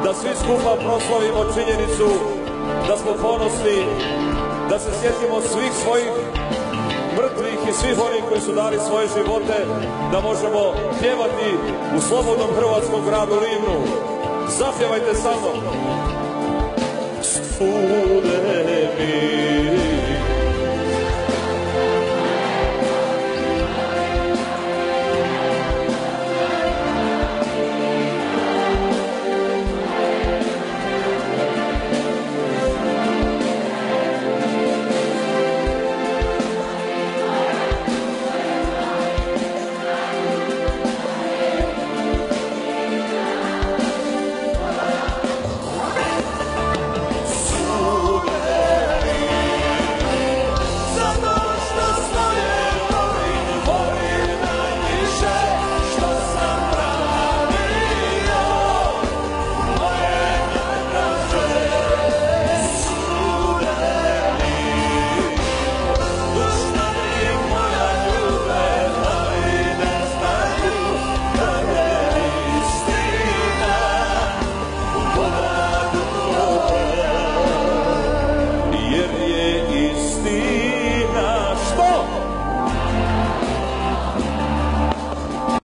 da svi skupa proslavimo činjenicu da smo ponosni, da se sjetimo svih svojih mrtvih i svih onih koji su dali svoje živote, da možemo pjevati u slobodnom hrvatskom gradu Livnu. Zapjevajte sa mnom. Studeni.